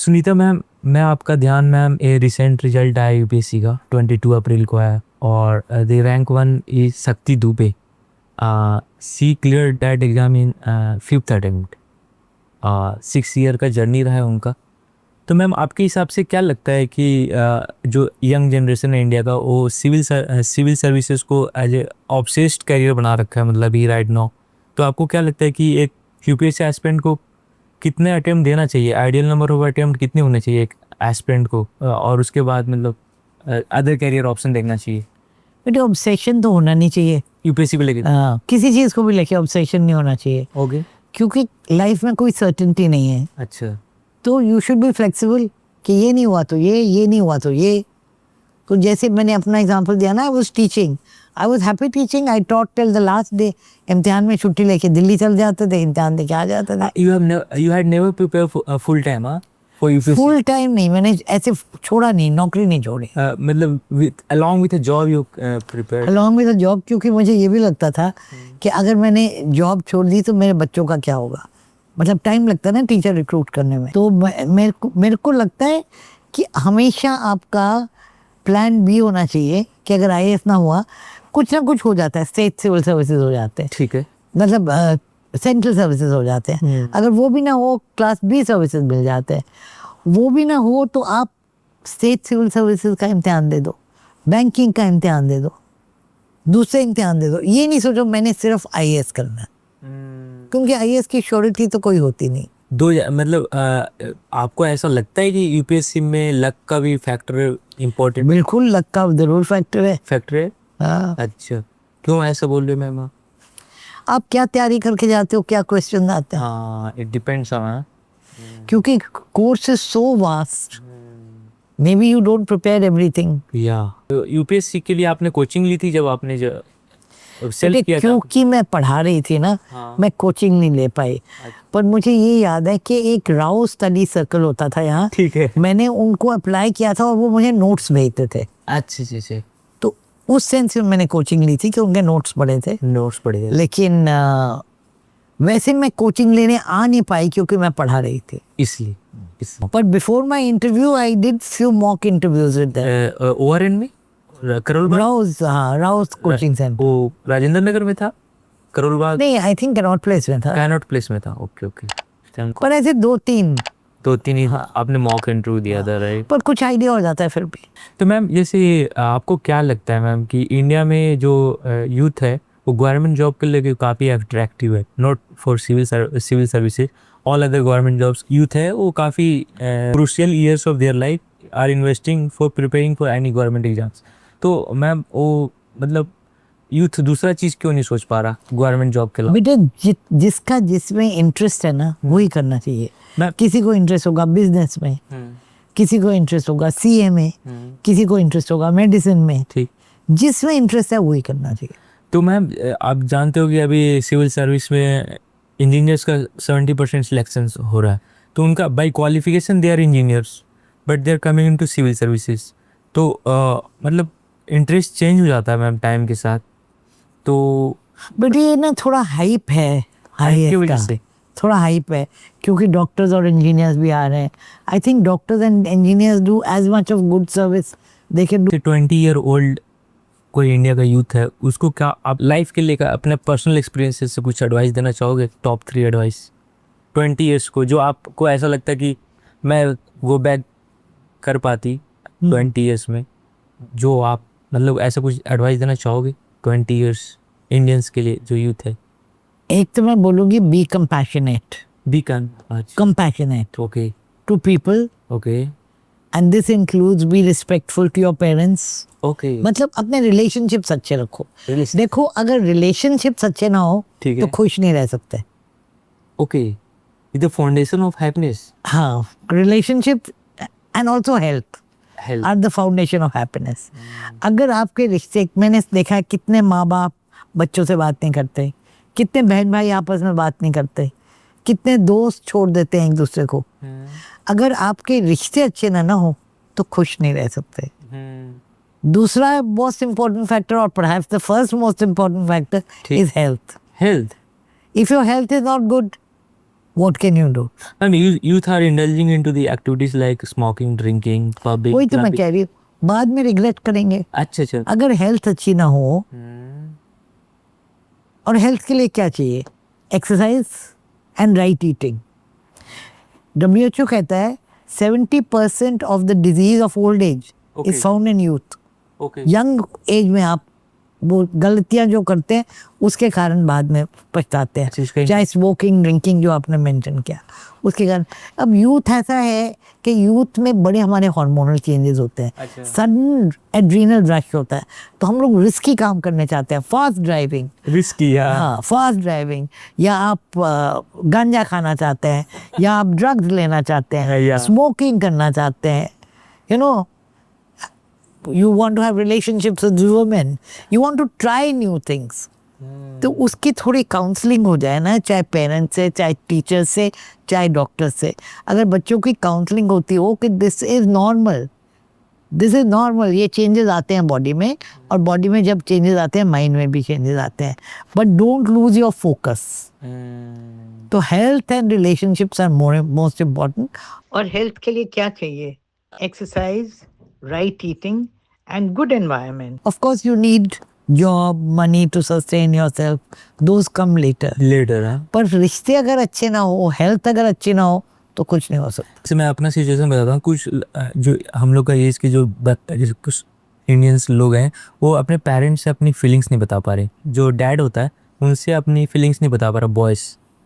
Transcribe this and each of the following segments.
Sunita ma'am, मैं आपका ध्यान मैम, ये रिसेंट रिजल्ट आया यूपीएससी का 22 अप्रैल को आया और the rank one is Shakti Dubey. She clear that exam in 5th attempt. 6 year का जर्नी रहा है उनका। तो मैम आपके हिसाब से क्या लगता है कि जो यंग जनरेशन है इंडिया का, वो सिविल सर्विसेज को एज ए ऑब्सेस्ड करियर बना रखा है, मतलब ही राइट नाउ। तो आपको क्या लगता है कि एक यूपीएससी एस्पिरेंट को कितने अटेम्प्ट देना चाहिए, आइडियल नंबर ऑफ अटेम्प्ट कितने होने चाहिए एक एस्पिरेंट को, और उसके बाद मतलब अदर करियर ऑप्शन देखना चाहिए? बेटे ऑब्सेशन तो होना नहीं चाहिए यूपीएससी को लेके। किसी चीज़ को भी लेके ऑब्सेशन नहीं होना चाहिए। ओके। क्योंकि लाइफ में कोई सर्टेनिटी नहीं है। अच्छा। तो यू शुड बी फ्लेक्सिबल कि ये नहीं हुआ तो ये नहीं हुआ तो ये। तो जैसे मैंने अपना एग्जांपल दिया ना, I was happy teaching, I taught till the last day. इम्तिहान में छुट्टी लेके दिल्ली चल जाते थे, इम्तिहान देके आ जाते थे। You had never prepare full time for UPSC? Full time नहीं, मैंने ऐसे छोड़ा नहीं, नौकरी नहीं छोड़ी। मतलब along with a job you prepared? Along with a job, क्योंकि मुझे ये भी लगता था कि अगर मैंने जॉब छोड़ दी तो मेरे बच्चों का क्या होगा। मतलब टाइम लगता है ना टीचर रिक्रूट करने में। तो मेरे को लगता है कि हमेशा आपका प्लान बी होना चाहिए कि अगर आईएएस ना हुआ, कुछ ना कुछ हो जाता है, स्टेट सिविल सर्विसेज हो जाते हैं, ठीक है, मतलब सेंट्रल सर्विसेज हो जाते हैं। अगर वो भी ना हो, क्लास बी सर्विसेज मिल जाते हैं। वो भी ना हो तो आप स्टेट सिविल सर्विसेज का इम्तिहान दे दो, बैंकिंग का इम्तिहान दे दो, दूसरे इम्तिहान दे दो। ये नहीं सोचो मैंने सिर्फ आईएएस करना है, क्योंकि आईएएस की श्योरिटी तो कोई होती नहीं। मतलब आपको ऐसा लगता है कि यूपीएससी में लक का भी फैक्टर इम्पोर्टेंट? बिल्कुल, लक का जरूर फैक्टर है। फैक्टर है? हाँ। अच्छा, क्यों ऐसा बोल रहे मैम? आप क्या तैयारी करके जाते हो, क्या क्वेश्चन आते हैं? हाँ, इट डिपेंड्स ऑन। क्योंकि course is so vast, may be you don't prepare everything. या यूपीएससी के लिए आपने कोचिंग ली थी जब आपने सेल्फ किया था? क्योंकि मैं पढ़ा रही थी ना, हाँ। मैं कोचिंग नहीं ले पाई। पर मुझे ये याद है कि एक राव स्टडी सर्कल होता था यहाँ, ठीक है, मैंने उनको अप्लाई किया था और वो मुझे नोट्स भेजते थे। अच्छा अच्छा। तो उस सेंस में मैंने कोचिंग ली थी कि उनके नोट्स पढ़े थे। नोट्स पढ़े थे, लेकिन वैसे मैं कोचिंग लेने आ नहीं पाई क्योंकि मैं पढ़ा रही थी, इसलिए। पर before my interview I did few mock interviews with them. ओआरएन में, करोल राउस कोचिंग सेंटर। वो राजेंद्र नगर में था, करोल बाग? नहीं, आई थिंक कैनॉट प्लेस में था। कैनॉट प्लेस में था, ओके ओके। पर ऐसे दो तीन ही आपने मॉक इंटरव्यू दिया था, राइट? पर कुछ आइडिया हो जाता है फिर भी। तो मैम जैसे आपको क्या लगता है मैम कि इंडिया में जो यूथ है वो गवर्नमेंट जॉब के लिए काफ़ी अट्रैक्टिव है? Not for civil services, all other government jobs. Youth है वो काफ़ी crucial years of their life are investing for preparing for any government exams. तो मैम वो मतलब यूथ दूसरा चीज़ क्यों नहीं सोच पा रहा गवर्नमेंट जॉब के अलावा? बेटे जिसका जिसमें इंटरेस्ट है ना, वही करना चाहिए। किसी को इंटरेस्ट होगा बिजनेस में, किसी को इंटरेस्ट होगा सीए में, किसी को इंटरेस्ट होगा मेडिसिन में। ठीक, जिसमें इंटरेस्ट है वही करना चाहिए। तो मैम आप जानते हो कि अभी सिविल सर्विस में इंजीनियर्स का 70% सिलेक्शन हो रहा है, तो उनका by qualification they are engineers but they are coming into civil services. तो मतलब इंटरेस्ट चेंज हो जाता है मैम टाइम के साथ। तो बट ये ना थोड़ा हाइप है, थोड़ा हाइप है, क्योंकि डॉक्टर्स और इंजीनियर्स भी आ रहे हैं। I think doctors and engineers do as much of good service they can do. 20 year old कोई इंडिया का यूथ है, उसको क्या आप लाइफ के लिए अपने पर्सनल एक्सपीरियंसेस से कुछ एडवाइस देना चाहोगे? टॉप 3 एडवाइस 20 ईयर्स को, जो आपको ऐसा लगता है कि मैं वो बैक कर पाती 20 ईयर्स में, जो आप मतलब ऐसा कुछ एडवाइस देना चाहोगे 20 ईयर्स इंडियंस के लिए जो यूथ है? एक तो मैं बोलूँगी be compassionate. Okay, to people. Okay, and this includes be respectful to your parents. Okay, मतलब अपने रिलेशनशिप्स अच्छे रखो। देखो, अगर रिलेशनशिप्स अच्छे ना हो तो खुश नहीं रह सकते। Okay, the foundation of happiness. हाँ, relationship and also health are the foundation of happiness. अगर आपके रिश्ते, मैंने देखा है कितने माँ बाप बच्चों से बात नहीं करते, कितने बहन भाई आपस में बात नहीं करते, कितने दोस्त छोड़ देते हैं एक दूसरे को। अगर आपके रिश्ते अच्छे ना हो तो खुश नहीं रह सकते। दूसरा मोस्ट इम्पोर्टेंट फैक्टर, और perhaps the first most important factor, is health. Health, if your health is not good What can you do? Ma'am youth are indulging into the activities like smoking, drinking, pubbing, वही तो मैं clubbing. कह रही हूँ, बाद में regret करेंगे अच्छा अच्छा. अगर हेल्थ अच्छी ना हो। और हेल्थ के लिए क्या चाहिए? Exercise and right eating. WHO कहता है 70% of the disease of old age Okay. Is found in youth. Okay. Young age में आप वो गलतियां जो करते हैं उसके कारण बाद में पछताते अच्छा, हैं, इसका चाहे स्मोकिंग ड्रिंकिंग जो आपने मेंशन किया उसके कारण। अब यूथ ऐसा है कि यूथ में बड़े हमारे हार्मोनल चेंजेस होते हैं, अच्छा. सडन एड्रीनल रश होता है, तो हम लोग रिस्की काम करने चाहते हैं, फास्ट ड्राइविंग। Risky, yeah. हाँ, फास्ट ड्राइविंग, या आप गांजा खाना चाहते हैं, या आप ड्रग्स लेना चाहते हैं, Yeah. स्मोकिंग करना चाहते हैं, you know, you want to have relationships with women, you want to try new things. तो उसकी थोड़ी काउंसलिंग हो जाए ना, चाहे पेरेंट्स से, चाहे टीचर से, चाहे डॉक्टर से। अगर बच्चों की काउंसलिंग होती हो कि this is normal, this is normal, ये चेंजेस आते हैं बॉडी में, और बॉडी में जब चेंजेस आते हैं माइंड में भी चेंजेस आते हैं, but don't lose your focus. तो health and relationships are most important. और हेल्थ के लिए क्या चाहिए? Exercise, right eating and good environment. Of course you need job, money to sustain yourself, those come later. Later, हाँ. पर रिश्ते अगर अच्छे ना हो, हेल्थ अगर अच्छी ना हो, तो कुछ नहीं हो सकता। जैसे मैं अपना सिचुएशन बताता हूँ, कुछ जो हम लोग का एज के जो जैसे कुछ इंडियंस लोग हैं, वो अपने पेरेंट्स से अपनी फीलिंग्स नहीं बता पा रहे। जो डैड होता है उनसे अपनी फीलिंग्स नहीं बता पा रहा, बॉयज़,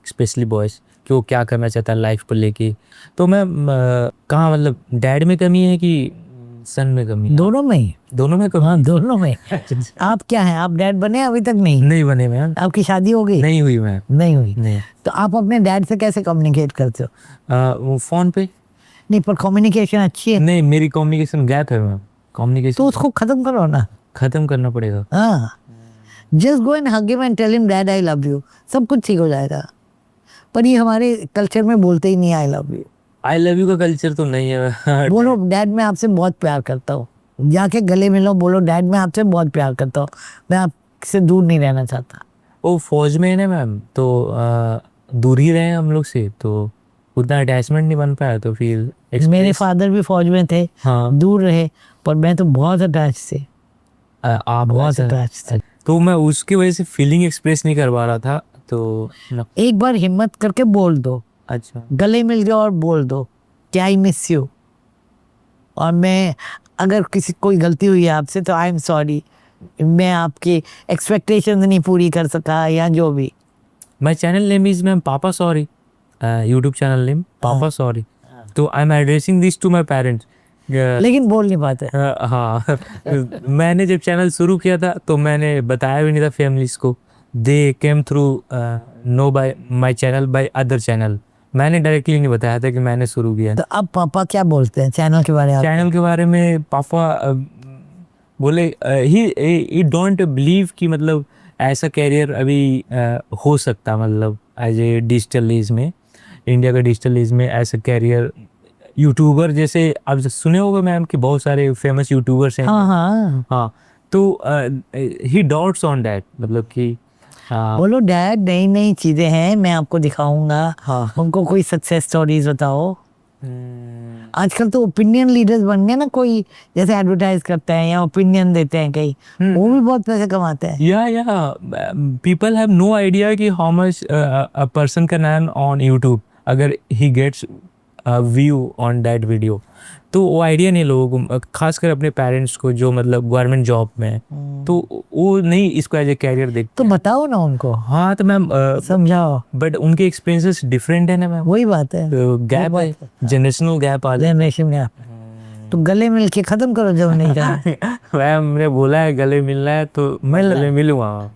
स्पेशली बॉयज़, कि वो क्या करना चाहता है लाइफ को लेके। तो मैं कहाँ, मतलब डैड में कमी है कि सन में कमी है? दोनों में ही। दोनों में कमी? हाँ, दोनों में। आप क्या हैं, आप डैड बने अभी तक? नहीं। नहीं बने मैम। आपकी शादी हो गई? नहीं हुई मैम। नहीं हुई। नहीं। तो आप अपने डैड से कैसे कम्युनिकेट करते हो? वो फ़ोन पे। नहीं, पर कम्युनिकेशन अच्छी है। नहीं, मेरी कम्युनिकेशन गैप है मैम। कम्युनिकेशन तो उसको खत्म करो ना। ख़त्म करना पड़ेगा। हाँ, just go and hug him and tell him dad I love you, सब कुछ ठीक हो जाएगा। पर ये हमारे कल्चर में बोलते ही नहीं आई love you. I love you का कल्चर तो नहीं है। बोलो डैड मैं आपसे बहुत प्यार करता हूँ, जाके गले मिलो, बोलो डैड मैं आपसे बहुत प्यार करता हूँ, मैं आपसे दूर नहीं रहना चाहता। वो फौज में है ना मैम, तो दूर ही रहे हम लोग से, तो उतना अटैचमेंट नहीं बन पाया, तो फिर मेरे फादर भी फौज में थे। हाँ। दूर रहे, पर मैं तो बहुत अटैच थे। आप बहुत अटैच थे। तो मैं उसकी वजह से फीलिंग एक्सप्रेस नहीं कर पा रहा था, तो एक बार हिम्मत करके बोल दो, अच्छा, गले मिल जाओ और बोल दो कि आई मिस यू, और मैं अगर किसी कोई गलती हुई है आपसे तो आई एम सॉरी, मैं आपकी एक्सपेक्टेशंस नहीं पूरी कर सका, या जो भी। My channel name is ma'am papa sorry, YouTube channel name papa sorry. तो I am addressing this to my parents. लेकिन बोल नहीं पाते। हाँ। मैंने जब चैनल शुरू किया था तो मैंने बताया भी नहीं था फैमिलीज को, they came through know by my channel by other channel. मैंने डायरेक्टली नहीं बताया था कि मैंने शुरू किया। तो अब पापा क्या बोलते हैं चैनल के बारे में? चैनल के बारे में पापा बोले ही डोंट बिलीव कि मतलब ऐसा कैरियर अभी हो सकता, मतलब एज ए डिजिटल एज में, इंडिया का डिजिटल एज में ऐसा कैरियर यूट्यूबर जैसे आप सुने होंगे मैम कि बहुत सारे फेमस यूट्यूबर्स हैं। हाँ हाँ हाँ, तो ही डाउट्स ऑन दैट, मतलब कि बोलो डैड नई नई चीजें हैं, मैं आपको दिखाऊंगा। हाँ। उनको कोई सक्सेस स्टोरीज बताओ। आजकल तो ओपिनियन लीडर्स बन गए ना, कोई जैसे एडवर्टाइज करते हैं या ओपिनियन देते हैं कई, वो भी बहुत पैसे कमाते हैं। या पीपल हैव नो आइडिया कि how much a person can earn on YouTube अगर he gets view on that video. तो वो आइडिया नहीं लोगों को, खासकर अपने पेरेंट्स को जो मतलब गवर्नमेंट जॉब में है, तो वो नहीं इसको एज ए कैरियर देखते। तो बताओ ना उनको। हाँ, तो मैम समझाओ। बट उनके एक्सपीरियंसेस डिफरेंट है ना मैम, वही बात है, गैप है, जनरेशनल गैप आ जाए। Generation gap. तो गले मिल के खत्म करो जब नहीं जाना। मैम ने बोला है गले मिलना है तो मैं गले मिलूंगा।